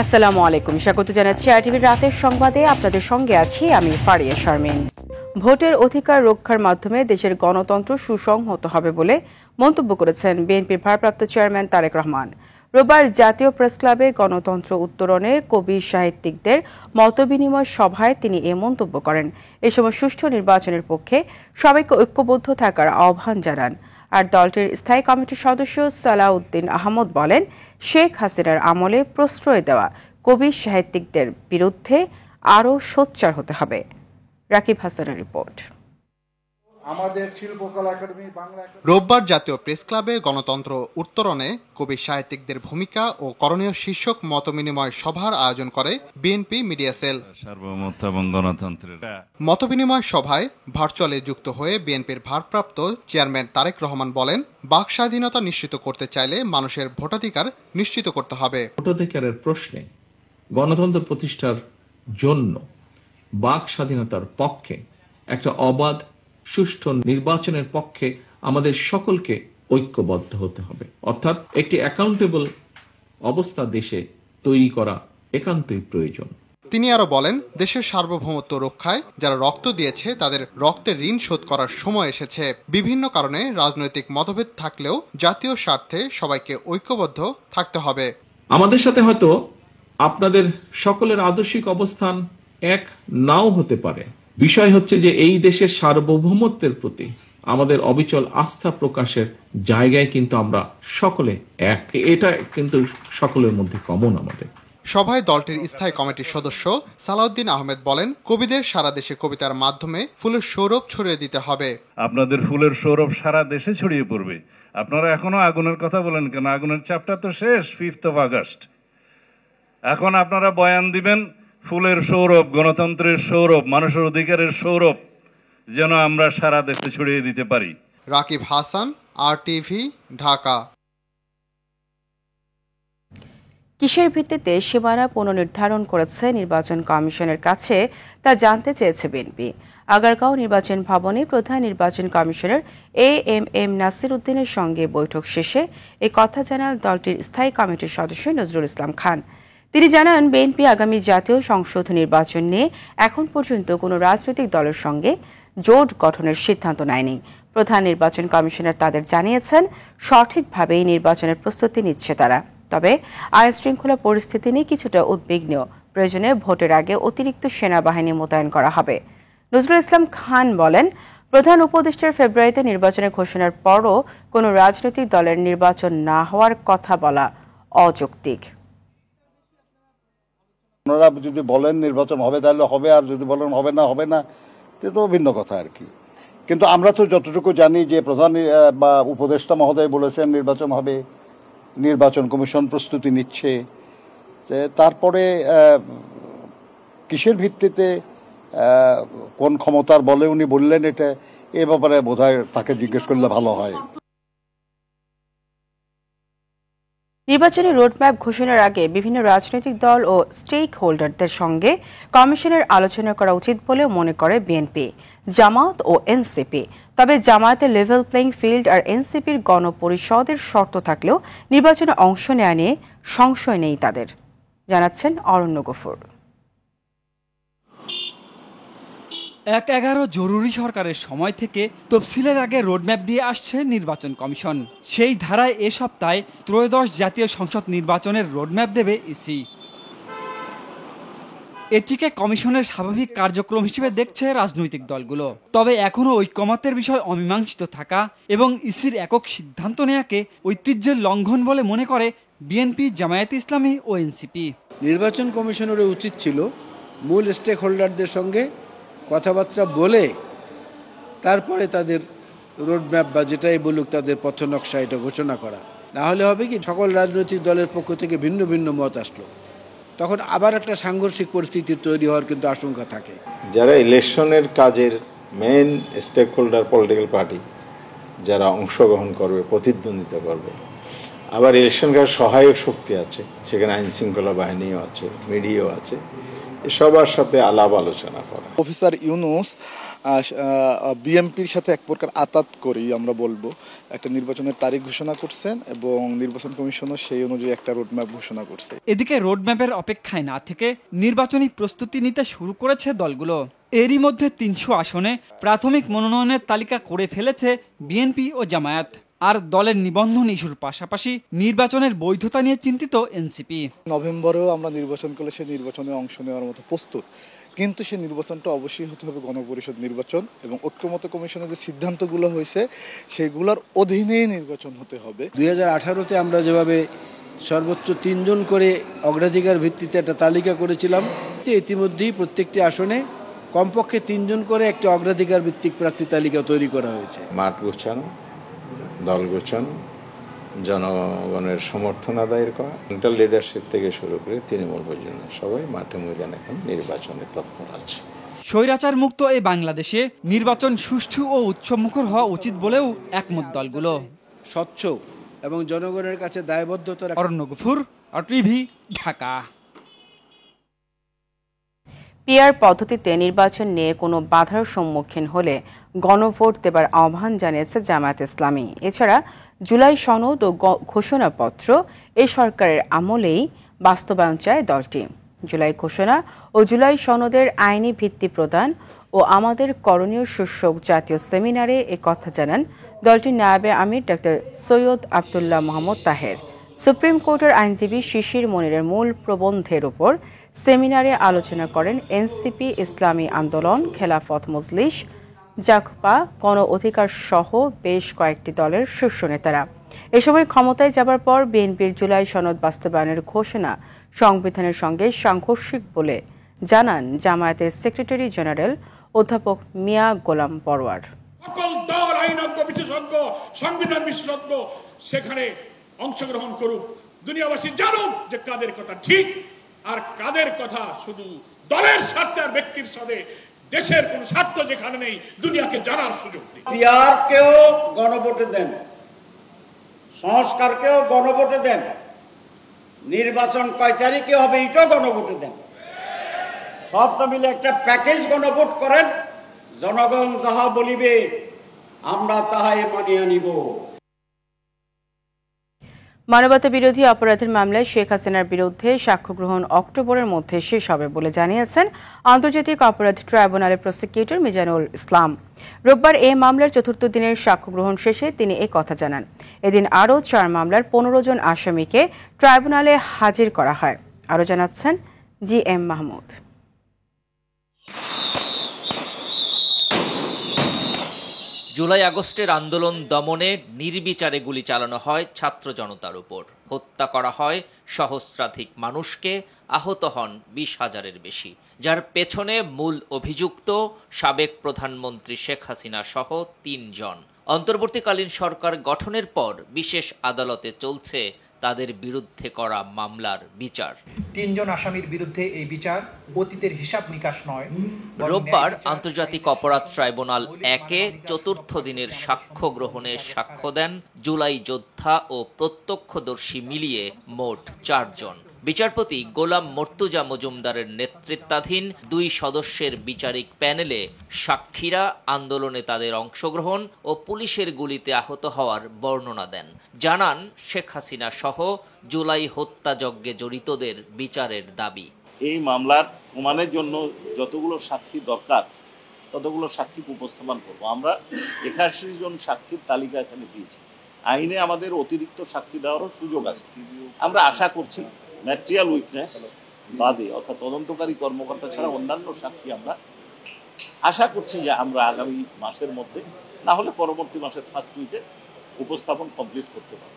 আসসালামু আলাইকুম, স্বাগত জানাচ্ছি আরটিভির রাতের সংবাদে। আপনাদের সঙ্গে আছি আমি ফারিয়া শারমিন। ভোটের অধিকার রক্ষার মাধ্যমে দেশের গণতন্ত্র সুসংহত হবে বলে মন্তব্য করেছেন বিএনপির ভারপ্রাপ্ত চেয়ারম্যান তারেক রহমান। রোববার জাতীয় প্রেসক্লাবে গণতন্ত্র উত্তরণে কবি সাহিত্যিকদের মতবিনিময় সভায় তিনি এ মন্তব্য করেন। এ সময় সুষ্ঠু নির্বাচনের পক্ষে সবাইকে ঐক্যবদ্ধ থাকার আহ্বান জানান। আর দলটির স্থায়ী কমিটির সদস্য সালাউদ্দিন আহমদ বলেন, শেখ হাসিনার আমলে প্রশ্রয় দেওয়া কবি সাহিত্যিকদের বিরুদ্ধে আরও সোচ্চার হতে হবে। রাকিব হাসানের রিপোর্ট। রোববার জাতীয় প্রেস ক্লাবে গণতন্ত্র উত্তরণে কবি সাহিত্যিকদের ভূমিকা ও করণীয় শীর্ষক মতবিনিময় সভার আয়োজন করে বিএনপি মিডিয়া সেল। সার্বভৌমত্ব এবং গণতন্ত্রের মতবিনিময় সভায় ভার্চুয়ালি যুক্ত হয়ে বিএনপির ভারপ্রাপ্ত চেয়ারম্যান তারেক রহমান বলেন, বাক স্বাধীনতা নিশ্চিত করতে চাইলে মানুষের ভোটাধিকার নিশ্চিত করতে হবে। ভোটাধিকারের প্রশ্নে গণতন্ত্র প্রতিষ্ঠার জন্য বাক স্বাধীনতার পক্ষে একটা অবাধ সুষ্ঠু নির্বাচনের পক্ষে আমাদের সকলকে ঐক্যবদ্ধ হতে হবে। অর্থাৎ একটি অ্যাকাউন্টেবল অবস্থা দেশে তৈরি করা একান্তই প্রয়োজন। তিনি আরো বলেন, দেশের সার্বভৌমত্ব রক্ষায় যারা রক্ত দিয়েছে তাদের রক্তের ঋণ শোধ করার সময় এসেছে। বিভিন্ন কারণে রাজনৈতিক মতভেদ থাকলেও জাতীয় স্বার্থে সবাইকে ঐক্যবদ্ধ থাকতে হবে। আমাদের সাথে হয়তো আপনাদের সকলের আদর্শিক অবস্থান এক নাও হতে পারে। বিষয় হচ্ছে যে এই দেশের সার্বভৌমত্বের প্রতি আমাদের অবিচল আস্থা প্রকাশের জায়গায় কিন্তু আমরা সকলে এক, এটা কিন্তু সকলের মধ্যে কমন। আমাদের সভায় দলটির স্থায়ী কমিটির সদস্য সালাউদ্দিন আহমেদ বলেন, কবিদের সারা দেশে কবিতার মাধ্যমে ফুলের সৌরভ ছড়িয়ে দিতে হবে। আপনাদের ফুলের সৌরভ সারা দেশে ছড়িয়ে পড়বে। আপনারা এখনো আগুনের কথা বলেন কেন? আগুনের চাপটা তো শেষ 5 আগস্ট। এখন আপনারা বয়ান দিবেন ফুলের সৌরভ, গণতন্ত্রের সৌরভ, মানুষের অধিকারের সৌরভ যেন আমরা সারা দেশে ছড়িয়ে দিতে পারি। রাকিব হাসান, আরটিভি, ঢাকা। কিসের ভিত্তিতে সীমানা পুনর্নির্ধারণ করেছে নির্বাচন কমিশনের কাছে তা জানতে চেয়েছে বিএনপি। আগারগাঁও নির্বাচন ভবনে প্রধান নির্বাচন কমিশনার এএমএম নাসির উদ্দিনের সঙ্গে বৈঠক শেষে এ কথা জানান দলটির স্থায়ী কমিটির সদস্য নজরুল ইসলাম খান। তিনি জানান, বিএনপি আগামী জাতীয় সংসদ নির্বাচন নিয়ে এখন পর্যন্ত কোনো রাজনৈতিক দলের সঙ্গে জোট গঠনের সিদ্ধান্ত নেয়নি। প্রধান নির্বাচন কমিশনার তাদের জানিয়েছেন, সঠিকভাবেই নির্বাচনের প্রস্তুতি নিচ্ছে তারা। তবে আইন শৃঙ্খলা পরিস্থিতি নিয়ে কিছুটা উদ্বিগ্ন, প্রয়োজনে ভোটের আগে অতিরিক্ত সেনাবাহিনী মোতায়েন করা হবে। নজরুল ইসলাম খান বলেন, প্রধান উপদেষ্টার ফেব্রুয়ারিতে নির্বাচনের ঘোষণার পরও কোনো রাজনৈতিক দলের নির্বাচন না হওয়ার কথা বলা অযৌক্তিক। ওনারা যদি বলেন নির্বাচন হবে তাহলে হবে, আর যদি বলেন হবে না তো ভিন্ন কথা আর কি। কিন্তু আমরা তো যতটুকু জানি যে প্রধান বা উপদেষ্টা মহোদয় বলেছেন নির্বাচন হবে, নির্বাচন কমিশন প্রস্তুতি নিচ্ছে। তারপরে কিসের ভিত্তিতে কোন ক্ষমতার বলে উনি বললেন এটা, এ ব্যাপারে বোধহয় তাকে জিজ্ঞেস করলে ভালো হয়। নির্বাচনের রোডম্যাপ ঘোষণার আগে বিভিন্ন রাজনৈতিক দল ও স্টেক হোল্ডারদের সঙ্গে কমিশনের আলোচনা করা উচিত বলেও মনে করে বিএনপি, জামায়াত ও এনসিপি। তবে জামায়াতের লেভেল প্লেইং ফিল্ড আর এনসিপির গণপরিষদের শর্ত থাকলেও নির্বাচনে অংশ নেওয়া নিয়ে সংশয় নেই তাদের, জানাচ্ছেন অরণ্য গফুর। ১/১১ জরুরি সরকারের সময় থেকে তফসিলের আগে রোডম্যাপ দিয়ে আসছে নির্বাচন কমিশন। সেই ধারায় এ সপ্তাহে ত্রয়োদশ জাতীয় সংসদ নির্বাচনের রোডম্যাপ দেবে ইসি। এটিকে কমিশনের স্বাভাবিক কার্যক্রম হিসেবে দেখছে রাজনৈতিক দলগুলো। তবে এখনও ঐকমত্যের বিষয় অমীমাংসিত থাকা এবং ইসির একক সিদ্ধান্ত নেওয়াকে ঐতিহ্যের লঙ্ঘন বলে মনে করে বিএনপি, জামায়াতে ইসলামী ও এনসিপি। নির্বাচন কমিশনের উচিত ছিল মূল স্টেক হোল্ডারদের সঙ্গে কথাবার্তা বলে তারপরে তাদের রোডম্যাপ বা যেটাই বলুক তাদের পথনকশা এটা ঘোষণা করা। না হলে হবে কি, সকল রাজনৈতিক দলের পক্ষ থেকে ভিন্ন ভিন্ন মত আসলো, তখন আবার একটা সাংঘর্ষিক পরিস্থিতি তৈরি হওয়ার কিন্তু আশঙ্কা থাকে। যারা ইলেকশনের কাজের main stakeholder political party যারা অংশগ্রহণ করবে, প্রতিদ্বন্দ্বিতা করবে, আবার ইলেকশনকার সহায়ক শক্তি আছে, সেখানে আইন শৃঙ্খলা বাহিনীও আছে, মিডিয়াও আছে, সবার সাথে আলাপ আলোচনা করা। অফিসার ইউনূস বিএনপির সাথে এক প্রকার আতাত করেই আমরা বলবো একটা নির্বাচনের তারিখ ঘোষণা করছেন এবং নির্বাচন কমিশনও সেই অনুযায়ী একটা রোডম্যাপ ঘোষণা করছে। এদিকে রোডম্যাপের অপেক্ষায় না থেকে নির্বাচনী প্রস্তুতি নিতে শুরু করেছে দলগুলো। এরই মধ্যে 300 আসনে প্রাথমিক মনোনয়নের তালিকা করে ফেলেছে বিএনপি ও জামায়াত। আর দলের নিবন্ধন ইস্যুর পাশাপাশি নির্বাচনের বৈধতা নিয়ে চিন্তিত এনসিপি। নভেম্বরেও আমরা নির্বাচন করলে সেই নির্বাচনে অংশ নেওয়ার মতো প্রস্তুত, কিন্তু সেই নির্বাচনটা অবশ্যই হতে হবে গণপরিষদ নির্বাচন এবং ঐক্যমত্য কমিশনের যে সিদ্ধান্তগুলো হয়েছে সেগুলোর অধীনেই নির্বাচন হতে হবে। 2018-তে আমরা যেভাবে সর্বোচ্চ 3 জন করে অগ্রাধিকার ভিত্তিতে একটা তালিকা করেছিলাম, ইতিমধ্যেই প্রত্যেকটি আসনে কমপক্ষে 3 জন করে একটা অগ্রাধিকার ভিত্তিক প্রার্থী তালিকা তৈরি করা হয়েছে। মাঠ গোছানো, দল গোছানো, জনগণের সমর্থন আদায়ের করা, সেন্ট্রাল লিডারশিপ থেকে শুরু করে তৃণমূল পর্যন্ত সবাই মাঠে ময়দানে এখন নির্বাচনে তৎপর আছে। স্বৈরাচার মুক্ত এই বাংলাদেশে নির্বাচন সুষ্ঠু ও উৎসবমুখর হওয়া উচিত বলেও একমত দলগুলো। স্বচ্ছ এবং জনগণের কাছে দায়বদ্ধতা। অরণ্য গফুর, টিভি, ঢাকা। পিআর পদ্ধতিতে নির্বাচন নিয়ে কোনো বাধার সম্মুখীন হলে গণভোট দেবার আহ্বান জানিয়েছে জামায়াত ইসলামী। এছাড়া জুলাই সনদ ও ঘোষণাপত্র এই সরকারের আমলেই বাস্তবায়ন চায় দলটি। জুলাই ঘোষণা ও জুলাই সনদের আইনি ভিত্তি প্রদান ও আমাদের করণীয় শীর্ষক জাতীয় সেমিনারে এ কথা জানান দলটির নায়েবে আমির ডক্টর সৈয়দ আবদুল্লাহ মোহাম্মদ তাহের। সুপ্রিম কোর্টের আইনজীবী শিশির মনিরের মূল প্রবন্ধের উপর সেমিনারে আলোচনা করেন এনসিপি, ইসলামী আন্দোলন, খেলাফত মজলিস, জাকপা, গণ অধিকার সহ বেশ কয়েকটি দলের শীর্ষ নেতারা। এ সময় ক্ষমতায় যাবার পর বিএনপির জুলাই সনদ বাস্তবায়নের ঘোষণা সংবিধানের সঙ্গে সাংঘর্ষিক বলে জানান জামায়াতের সেক্রেটারি জেনারেল অধ্যাপক মিয়া গোলাম পরোয়ার। সকল দল, আইনজ্ঞ, বিশেষজ্ঞ, সংবিধান বিশেষজ্ঞ সেখানে অংশগ্রহণ করুক, দুনিয়াবাসী জানুক যে কাদের কথা ঠিক আর কাদের কথা শুধু দলের স্বার্থে আর ব্যক্তির সাথে দেশের কোন স্বার্থ যেখানে নেই, দুনিয়াকে জানার সুযোগ দিন। পিআরকেও গণভোটে দেন, সংস্কারকেও গণভোটে দেন, নির্বাচন কয় তারিখে হবে এটাও গণভোটে দেন। সবটা মিলে একটা প্যাকেজ গণভোট করেন, জনগণ যাহা বলিবে আমরা তাহাই মানিয়ে নিব। মানবতা বিরোধী অপরাধের মামলায় শেখ হাসিনার বিরুদ্ধে সাক্ষ্য গ্রহণ অক্টোবরের মধ্যে শেষ হবে বলে জানিয়েছেন আন্তর্জাতিক অপরাধ ট্রাইব্যুনালের প্রসিকিউটর মিজানুল ইসলাম। রোববার এই মামলার ৪র্থ দিনের সাক্ষ্য গ্রহণ শেষে তিনি এ কথা জানান। এদিন আরও 4 মামলার 15 জন আসামিকে ট্রাইব্যুনালে হাজির করা হয়। আরও জানাচ্ছেন GM মাহমুদ। জুলাই আগস্টের আন্দোলন দমনে নির্বিচারে গুলি চালানো হয় ছাত্র জনতার উপর, হত্যা করা হয় সহস্রাধিক মানুষকে, আহত হন 20,000-এর বেশি, যার পেছনে মূল অভিযুক্ত সাবেক প্রধানমন্ত্রী শেখ হাসিনা সহ 3 জন। অন্তর্বর্তীকালীন সরকার গঠনের পর বিশেষ আদালতে চলছে তাদের বিরুদ্ধে করা মামলার বিচার। 3 জন আসামির বিরুদ্ধে এই বিচার অতীতের হিসাব নিকাশ নয়। রোববার আন্তর্জাতিক অপরাধ ট্রাইব্যুনাল 1-এ ৪র্থ দিনের সাক্ষ্য গ্রহণে সাক্ষ্য দেন জুলাই যোদ্ধা ও প্রত্যক্ষদর্শী মিলিয়ে মোট 4 জন। বিচারপতি গোলাম মর্তুজা মজুমদারের নেতৃত্বাধীন 2 সদস্যের বিচারিক প্যানেলে সাক্ষীরা আন্দোলনে তাদের অংশগ্রহণ ও পুলিশের গুলিতে আহত হওয়ার বর্ণনা দেন। জানান শেখ হাসিনা সহ জুলাই হত্যাযজ্ঞে জড়িতদের বিচারের দাবি। এই মামলার প্রমাণের জন্য যতগুলো সাক্ষী দরকার ততগুলো সাক্ষী উপস্থাপন করব। আমরা 81 জন সাক্ষীর তালিকা এখানে দিয়েছি। আইনে আমাদের অতিরিক্ত সাক্ষী দেওয়ারও সুযোগ আছে। আমরা আশা করছি ম্যাটেরিয়াল উইটনেস বাদে অর্থাৎ তদন্তকারী কর্মকর্তা ছাড়া অন্যান্য সাক্ষী আমরা আশা করছি যে আমরা আগামী মাসের মধ্যে, না হলে পরবর্তী মাসের ফার্স্ট উইকে উপস্থাপন কমপ্লিট করতে পারব।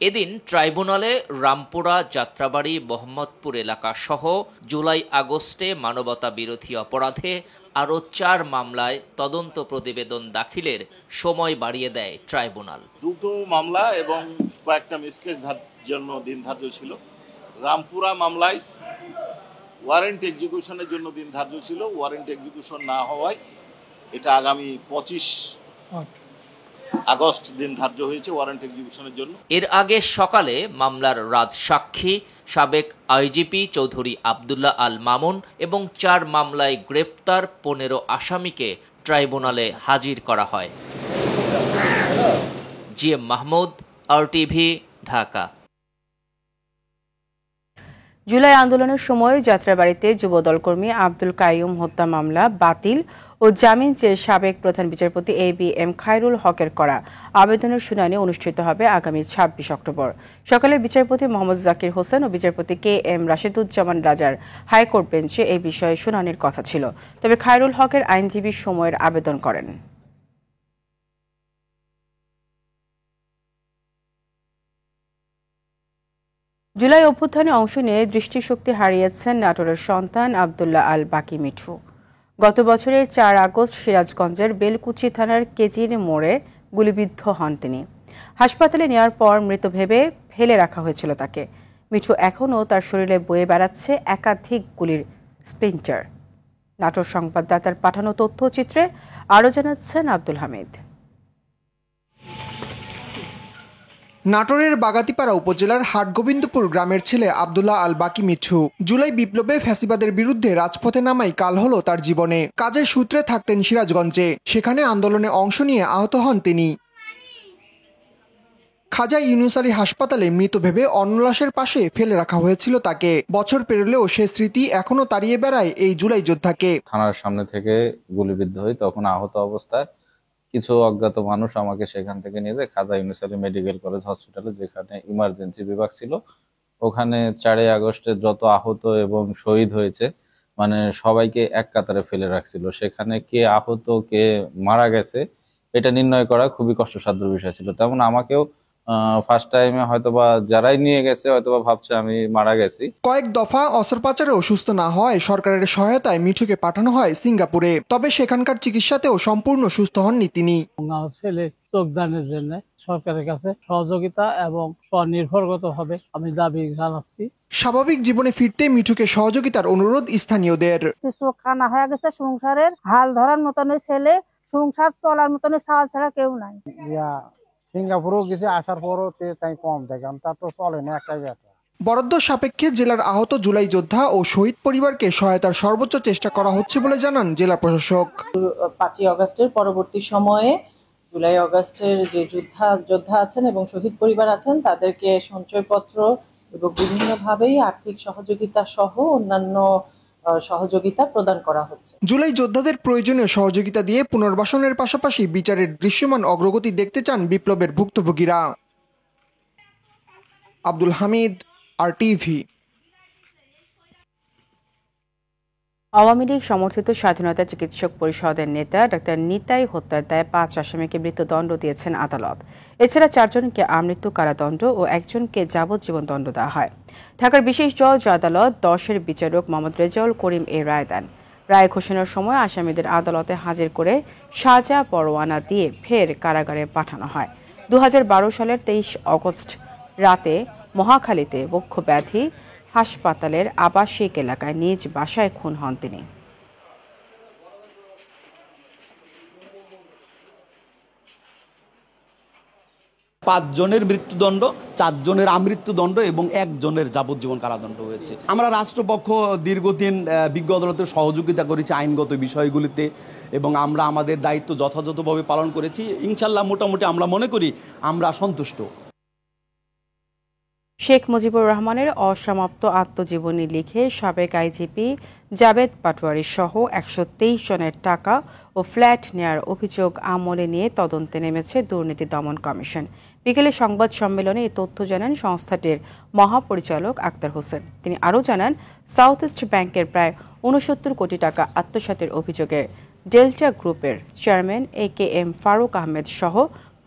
এদিন ট্রাইব্যুনালে রামপুরা, যাত্রাবাড়ি, মোহাম্মদপুর এলাকা সহ জুলাই আগস্টে মানবতা বিরোধী অপরাধে আরও 4 মামলায় তদন্ত প্রতিবেদন দাখিলের সময় বাড়িয়ে দেয় ট্রাইব্যুনাল। 2টো মামলা এবং কয়েকটা মিসকেস জন্য দিন ধার্য ছিল। রামপুরা মামলায় ওয়ারেন্ট এক্সিকিউশনের জন্য দিন ধার্য ছিল, ওয়ারেন্ট এক্সিকিউশন না হওয়ায় এটা আগামী 25 আগস্ট দিন ধার্য হয়েছে ওয়ারেন্ট এক্সিকিউশনের জন্য। এর আগে সকালে মামলার রাজসাক্ষী সাবেক আইজিপি চৌধুরী আব্দুল্লাহ আল মামুন এবং 4 মামলায় গ্রেপ্তার 15 আসামিকে ট্রাইব্যুনালে হাজির করা হয়। GM Mahmud, RTV, Dhaka. July আন্দোলনের সময় যাত্রাবাড়ীতে যুবদল কর্মী আব্দুল কাইয়ুম হত্যা মামলা বাতিল ও জামিন চেয়ে সাবেক প্রধান বিচারপতি ABM খায়রুল হকের করা আবেদনের শুনানি অনুষ্ঠিত হবে আগামী 26 অক্টোবর সকালে। বিচারপতি মোহাম্মদ জাকির হোসেন ও বিচারপতি KM রাশেদুজ্জামান রাজার হাইকোর্ট বেঞ্চে এই বিষয়ে শুনানির কথা ছিল, তবে খায়রুল হকের আইনজীবী সময়ের আবেদন করেন। জুলাই অভ্যুত্থানে অংশ নিয়ে দৃষ্টিশক্তি হারিয়েছেন নাটোরের সন্তান আব্দুল্লাহ আল বাকি মিঠু। গত বছরের 4 আগস্ট সিরাজগঞ্জের বেলকুচি থানার কেজির মোড়ে গুলিবিদ্ধ হন তিনি। হাসপাতালে নেওয়ার পর মৃত ভেবে ফেলে রাখা হয়েছিল তাকে। মিঠু এখনও তার শরীরে বয়ে বেড়াচ্ছে একাধিক গুলির স্প্লিন্টার। নাটোর সংবাদদাতার পাঠানো তথ্যচিত্রে আরও জানাচ্ছেন আব্দুল হামিদ। নাটোরের বাগাতিপাড়া উপজেলার হাটগোবিন্দপুর গ্রামের ছেলে আব্দুল্লাহ আল বাকি মিঠু জুলাই বিপ্লবে ফ্যাসিবাদের বিরুদ্ধে রাজপথে নামাই কাল হলো তার জীবনে। কাজের সূত্রে থাকতেন সিরাজগঞ্জে, সেখানে আন্দোলনে অংশ নিয়ে আহত হন তিনি। খাজা ইউনুস আলী হাসপাতালে মৃত ভেবে অন্নলাশের পাশে ফেলে রাখা হয়েছিল তাকে। বছর পেরোলেও সে স্মৃতি এখনো তাড়িয়ে বেড়ায় এই জুলাই যোদ্ধাকে। থানার সামনে থেকে গুলিবিদ্ধ হই, তখন আহত অবস্থায় কিছু অজ্ঞাত মানুষ আমাকে সেখান থেকে নিয়ে যায় খাজা ইউনুস আলী মেডিকেল কলেজ হসপিটালে, যেখানে ইমার্জেন্সি বিভাগ ছিল। ওখানে 4 আগস্টে যত আহত এবং শহীদ হয়েছে মানে সবাইকে এক কাতারে ফেলে রাখছিল। সেখানে কে আহত কে মারা গেছে এটা নির্ণয় করা খুবই কষ্টসাধ্য বিষয় ছিল। তেমন আমাকেও ফার্স্ট টাইমে হয়তোবা যারাই নিয়ে গেছে হয়তোবা ভাবছে আমি মারা গেছি। কয়েক দফা অস্ত্রোপচারেও সুস্থ না হয় সরকারের সহায়তায় মিঠুকে পাঠানো হয় সিঙ্গাপুরে, তবে সেখানকার চিকিৎসাতেও সম্পূর্ণ সুস্থ হননি তিনি। ছেলে চোখদানের জন্য সরকারের কাছে সহযোগিতা এবং স্বনির্ভরগতভাবে আমি দাবি জানাচ্ছি। স্বাভাবিক জীবনে ফিরতে মিঠুকে সহযোগিতার অনুরোধ স্থানীয়দের। চোখ কানা হয়ে গেছে, সংসারের হাল ধরার মতন ছেলে, সংসার চলার মতন চাল ছাড়া কেউ নাই। সিঙ্গাপুরও গেছে, আসার পরও তাই কম থাকে, তা তো চলে না একটাই ব্যাপার। বরাদ্দ সাপেক্ষে জেলার আহত জুলাই যোদ্ধা ও শহীদ পরিবারকে সহায়তার সর্বোচ্চ চেষ্টা করা হচ্ছে বলে জানান জেলা প্রশাসক। 5 আগস্টের পরবর্তী সময়ে জুলাই আগস্টের যে যোদ্ধা আছেন এবং শহীদ পরিবার আছেন তাদেরকে সঞ্চয়পত্র এবং বিভিন্নভাবেই আর্থিক সহযোগিতা সহ অন্যান্য সহযোগিতা প্রদান করা হচ্ছে। জুলাই যোদ্ধাদের প্রয়োজনীয় সহযোগিতা দিয়ে পুনর্বাসনের পাশাপাশি বিচারের দৃশ্যমান অগ্রগতি দেখতে চান বিপ্লবের ভুক্তভোগীরা। আব্দুল হামিদ, RTV। আওয়ামী লীগ সমর্থিত স্বাধীনতা চিকিৎসক পরিষদের নেতা ডাক্তার নিতাই হত্যার দায়ে 5 আসামিকে মৃত্যুদণ্ড দিয়েছেন আদালত। এছাড়া 4 জনকে আমৃত্যু কারাদণ্ড ও 1 জনকে যাবজ্জীবন দণ্ড দেওয়া হয়। ঢাকার বিশেষ জজ আদালত 10-এর বিচারক মোহাম্মদ রেজাউল করিম এই রায় দেন। রায় ঘোষণার সময় আসামিদের আদালতে হাজির করে সাজা পরোয়ানা দিয়ে ফের কারাগারে পাঠানো হয়। 2012 সালের 23 আগস্ট রাতে মহাখালীতে বক্ষ ব্যাধি হাসপাতালের আবাসিক এলাকায় নিজ বাসায় খুন হন তিনি। 5 জনের মৃত্যুদণ্ড, 4 জনের আমৃত্যুদণ্ড এবং 1 জনের যাবজ্জীবন কারাদণ্ড হয়েছে। আমরা রাষ্ট্রপক্ষ দীর্ঘদিন বিজ্ঞ আদালতের সহযোগিতা করেছি আইনগত বিষয়গুলিতে এবং আমরা আমাদের দায়িত্ব যথাযথভাবে পালন করেছি। ইনশাল্লাহ মোটামুটি আমরা মনে করি আমরা সন্তুষ্ট। শেখ মুজিবুর রহমানের অসমাপ্ত আত্মজীবনী লিখে সাবেক আইজিপি জাবেদ পাটোয়ারি সহ 123 জনের টাকা ও ফ্ল্যাট নেয়ার অভিযোগ আমলে নিয়ে তদন্তে নেমেছে দুর্নীতি দমন কমিশন। বিকেলে সংবাদ সম্মেলনে এই তথ্য জানান সংস্থাটির মহাপরিচালক আক্তার হোসেন। তিনি আরও জানান, সাউথ ইস্ট ব্যাংকের প্রায় 69 কোটি টাকা আত্মসাতের অভিযোগে ডেল্টা গ্রুপের চেয়ারম্যান AKM ফারুক আহমেদ সহ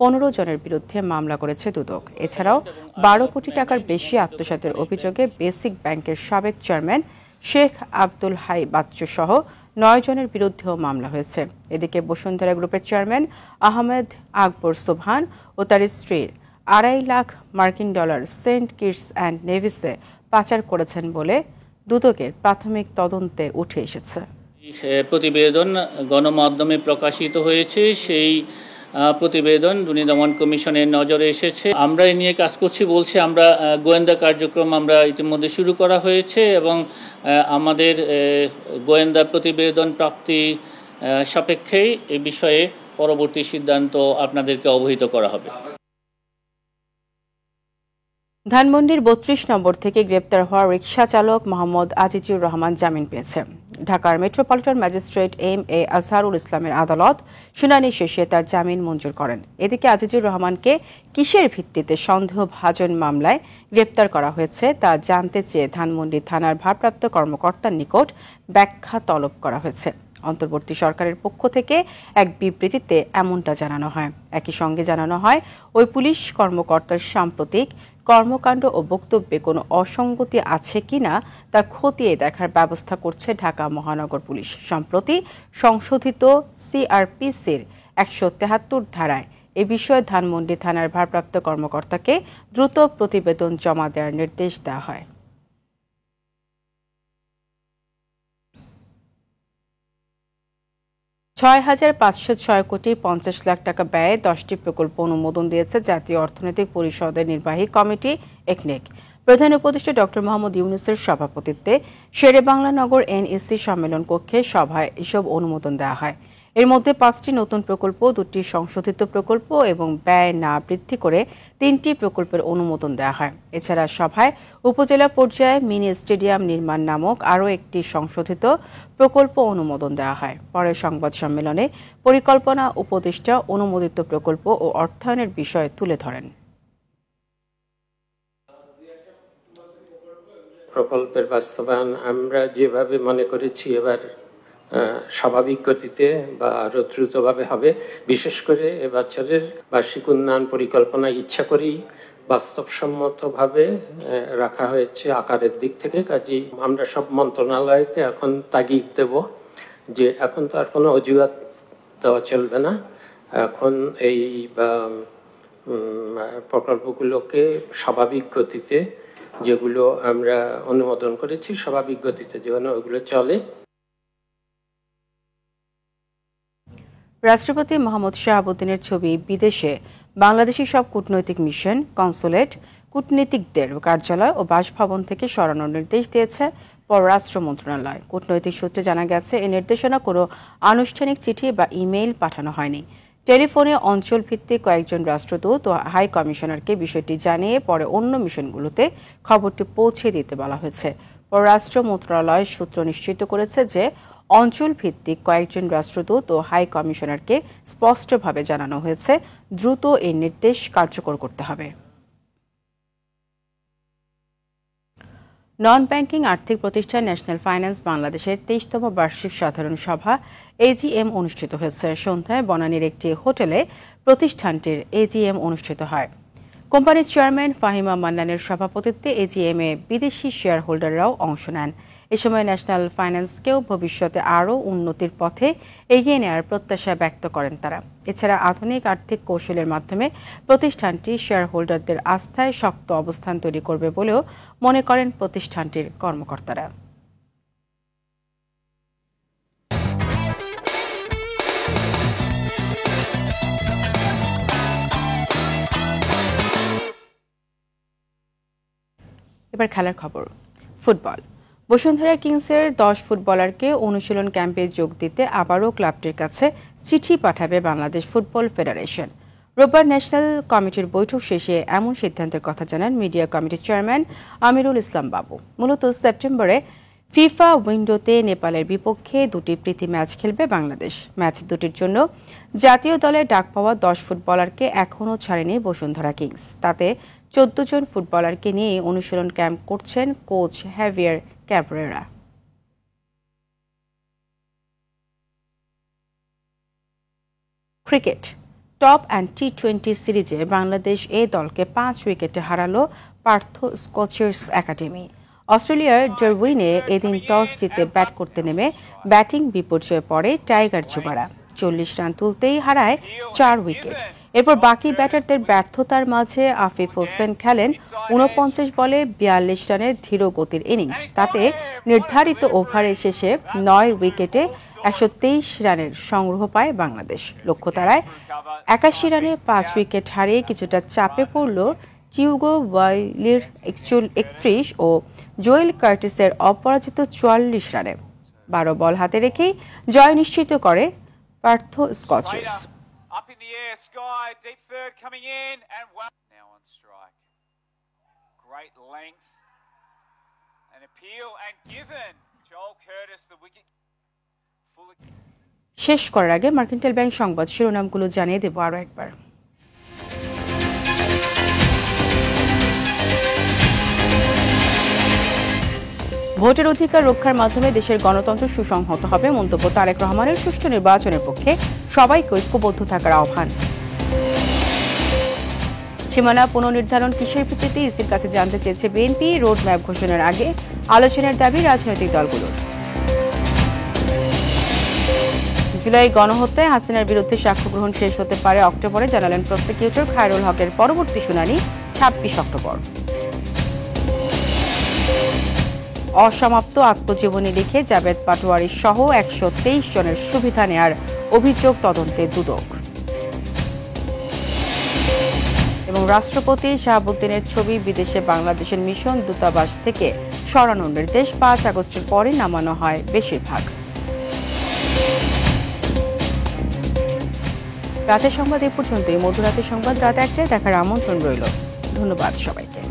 15 জনের বিরুদ্ধে মামলা করেছে দুদক। এছাড়াও 12 কোটি টাকার বেশি আত্মসাতের অভিযোগে বেসিক ব্যাংকের সাবেক চেয়ারম্যান শেখ আব্দুল হাই বাচ্চু সহ 9 জনের বিরুদ্ধেও মামলা হয়েছে। এদিকে বসুন্ধরা গ্রুপের চেয়ারম্যান আহমেদ আকবর সোবহান ও তার স্ত্রীর $2.5 লাখ মার্কিন ডলার সেন্ট কিটস অ্যান্ড নেভিসে পাচার করেছেন বলে দুদকের প্রাথমিক তদন্তে উঠে এসেছে। প্রতিবেদন গণমাধ্যমে প্রকাশিত হয়েছে। সেই প্রতিবেদন দুর্নীতি দমন কমিশনের নজরে এসেছে। আমরা এ নিয়ে কাজ করছি বলছে, আমরা গোয়েন্দা কার্যক্রম আমরা ইতিমধ্যে শুরু করা হয়েছে এবং আমাদের গোয়েন্দা প্রতিবেদন প্রাপ্তি সাপেক্ষেই এ বিষয়ে পরবর্তী সিদ্ধান্ত আপনাদেরকে অবহিত করা হবে। ধানমন্ডির ৩২ নম্বর থেকে গ্রেপ্তার হওয়া রিকশা চালক মোহাম্মদ আজিজুর রহমান জামিন পেয়েছে। ঢাকার মেট্রোপলিটন ম্যাজিস্ট্রেট এম.এ. আজহারুল ইসলামের আদালত শুনানি শেষে তার জামিন মঞ্জুর করেন। এদিকে আজিজুর রহমানকে কিসের ভিত্তিতে সন্দেহভাজন মামলায় গ্রেপ্তার করা হয়েছে তা জানতে চেয়ে ধানমন্ডি থানার ভারপ্রাপ্ত কর্মকর্তার নিকট ব্যাখ্যা তলব করা হয়েছে। অন্তর্বর্তী সরকারের পক্ষ থেকে এক বিবৃতিতে এমনটা জানানো হয়। একই সঙ্গে জানানো হয়, ওই পুলিশ কর্মকর্তার সাম্প্রতিক কর্মকাণ্ড ও বক্তব্যে কোনো অসঙ্গতি আছে কিনা তা খতিয়ে দেখার ব্যবস্থা করছে ঢাকা মহানগর পুলিশ। সম্প্রতি সংশোধিত সিআরপিসির ১৭৩ ধারায় এ বিষয়ে ধানমন্ডি থানার ভারপ্রাপ্ত কর্মকর্তাকে দ্রুত প্রতিবেদন জমা দেওয়ার নির্দেশ দেওয়া হয়। $৬,৫০৬,৫০,০০,০০০ ব্যয়ে ১০টি প্রকল্প অনুমোদন দিয়েছে জাতীয় অর্থনৈতিক পরিষদের নির্বাহী কমিটি একনেক। প্রধান উপদেষ্টা ডক্টর মোহাম্মদ ইউনূসের সভাপতিত্বে শেরেবাংলা নগর এনইসি সম্মেলন কক্ষে সভায় এসব অনুমোদন দেওয়া হয়। এর মধ্যে 5টি নতুন প্রকল্প, 2টি সংশোধিত প্রকল্প এবং ব্যয় না বৃদ্ধি করে 3টি প্রকল্পের অনুমোদন দেওয়া হয়। এছাড়া সভায় উপজেলা পর্যায়ে মিনি স্টেডিয়াম নির্মাণ নামক আরও একটি সংশোধিত প্রকল্প অনুমোদন দেওয়া হয়। পরে সংবাদ সম্মেলনে পরিকল্পনা উপদেষ্টা অনুমোদিত প্রকল্প ও অর্থায়নের বিষয় তুলে ধরেন। প্রকল্পের বাস্তবায়ন আমরা যেভাবে মনে করেছি এবার স্বাভাবিক গতিতে বা আরো দ্রুতভাবে হবে। বিশেষ করে এবছরের বার্ষিক উন্নয়ন পরিকল্পনা ইচ্ছা করেই বাস্তবসম্মতভাবে রাখা হয়েছে আকারের দিক থেকে। কাজেই আমরা সব মন্ত্রণালয়কে এখন তাগিদ দেব যে এখন তো আর কোনো অজুহাত দেওয়া চলবে না। এখন এই প্রকল্পগুলোকে স্বাভাবিক গতিতে, যেগুলো আমরা অনুমোদন করেছি স্বাভাবিক গতিতে যেন ওগুলো চলে। রাষ্ট্রপতি মোহাম্মদ শাহাবুদ্দিনের ছবি বিদেশে বাংলাদেশি সব কূটনৈতিক মিশন, কনসুলেট, কূটনীতিকদের কার্যালয় ও বাসভবন থেকে সরানোর নির্দেশ দিয়েছে পররাষ্ট্র মন্ত্রণালয়। কূটনৈতিক সূত্রে জানা গেছে, এই নির্দেশনা কোনো আনুষ্ঠানিক চিঠি বা ইমেইল পাঠানো হয়নি। টেলিফোনে অঞ্চলভিত্তিক কয়েকজন রাষ্ট্রদূত ও হাই কমিশনারকে বিষয়টি জানিয়ে পরে অন্য মিশনগুলোতে খবরটি পৌঁছে দিতে বলা হয়েছে। পররাষ্ট্র মন্ত্রণালয় সূত্র নিশ্চিত করেছে যে অঞ্চল ভিত্তিক কয়েকজন রাষ্ট্রদূত ও হাই কমিশনারকে স্পষ্টভাবে জানানো হয়েছে দ্রুত এই নির্দেশ কার্যকর করতে হবে। নন ব্যাংকিং আর্থিক প্রতিষ্ঠান ন্যাশনাল ফাইন্যান্স বাংলাদেশের 23তম বার্ষিক সাধারণ সভা এজিএম অনুষ্ঠিত হয়েছে। সন্ধ্যায় বনানীর একটি হোটেলে প্রতিষ্ঠানটির এজিএম অনুষ্ঠিত হয়। কোম্পানির চেয়ারম্যান ফাহিমা মান্নানের সভাপতিত্বে এজিএমে বিদেশি শেয়ার হোল্ডাররাও অংশ নেন। এ সময় ন্যাশনাল ফাইন্যান্সকেও ভবিষ্যতে আরও উন্নতির পথে এগিয়ে নেওয়ার প্রত্যাশা ব্যক্ত করেন তারা। এছাড়া আধুনিক আর্থিক কৌশলের মাধ্যমে প্রতিষ্ঠানটি শেয়ার হোল্ডারদের আস্থায় শক্ত অবস্থান তৈরি করবে বলেও মনে করেন প্রতিষ্ঠানটির কর্মকর্তারা। এবার খেলার খবর। ফুটবল। বসুন্ধরা কিংসের 10 ফুটবলারকে অনুশীলন ক্যাম্পে যোগ দিতে আবারও ক্লাবটির কাছে চিঠি পাঠাবে বাংলাদেশ ফুটবল ফেডারেশন। রোববার ন্যাশনাল কমিটির বৈঠক শেষে এমন সিদ্ধান্তের কথা জানান মিডিয়া কমিটির চেয়ারম্যান আমিরুল ইসলাম বাবু। মূলত সেপ্টেম্বরে ফিফা উইন্ডোতে নেপালের বিপক্ষে 2টি প্রীতি ম্যাচ খেলবে বাংলাদেশ। ম্যাচ দুটির জন্য জাতীয় দলে ডাক পাওয়া 10 ফুটবলারকে এখনও ছাড়েনি বসুন্ধরা কিংস। তাতে 14 জন ফুটবলারকে নিয়ে অনুশীলন ক্যাম্প করছেন coach heavier Cabrera. Cricket. Top and T20 সিরিজে বাংলাদেশ এ দলকে 5 উইকেটে হারালো পার্থ স্কচেস একাডেমি। অস্ট্রেলিয়ার ডারউইনে এদিন টস জিতে ব্যাট করতে নেমে ব্যাটিং বিপর্যয়ে পড়ে টাইগার যুবারা। 40 রান তুলতেই হারায় 4 উইকেট। এরপর বাকি ব্যাটারদের ব্যর্থতার মাঝে আফিফ হোসেন খেলেন ৪৯ বলে ৪২ রানের ধীর গতির ইনিংস। তাতে নির্ধারিত ওভারের শেষে ৯ উইকেটে ১২৩ রানের সংগ্রহ পায় বাংলাদেশ। লক্ষ্য তাড়ায় ৮১ রানে ৫ উইকেট হারিয়ে কিছুটা চাপে পড়ল টিউগো ওয়াইলির ৩১ ও জোয়েল কার্টিসের অপরাজিত ৪৪ রানে। ১২ বল হাতে রেখেই জয় নিশ্চিত করে Partha স্কচেস। Up in the air, Sky, deep third coming in, and now on strike. Great length, an appeal, and given Joel Curtis the wicket. শেষ করার আগে মার্কেন্টাইল ব্যাংক সংবাদ শিরোনামগুলো জানিয়ে দেব আরও একবার। ভোটের অধিকার রক্ষার মাধ্যমে দেশের গণতন্ত্র সুসংহত হবে, মন্তব্য তারেক রহমানের। সুষ্ঠু নির্বাচনের পক্ষে সবাইকে ঐক্যবদ্ধ থাকার আহ্বান। সীমানা পুনর্নির্ধারণ কিসের ভিত্তিতে ইসির কাছে জানতে চেয়েছে বিএনপি, রোড ম্যাপ ঘোষণার আগে আলোচনার দাবি রাজনৈতিক দলগুলোর। জুলাই গণহত্যায় হাসিনার বিরুদ্ধে সাক্ষ্য গ্রহণ শেষ হতে পারে অক্টোবরে, জানালেন প্রসিকিউটর খায়রুল হকের। পরবর্তী শুনানি ২৬ অক্টোবর। অসমাপ্ত আত্মজীবনী লিখে জাবেদ পাটোয়ারি সহ ১২৩ জনের সুবিধা নেয়ার অভিযোগ তদন্তে দুদক। এবং রাষ্ট্রপতি শাহাবুদ্দিনের ছবি বিদেশে বাংলাদেশের মিশন দূতাবাস থেকে সরানোর নির্দেশ। ৫ আগস্টের পরে নামানো হয় বেশিরভাগ। রাতের সংবাদ এ পর্যন্তই। মধ্যরাতের সংবাদ রাত ১টায় দেখার আমন্ত্রণ রইল। ধন্যবাদ সবাইকে।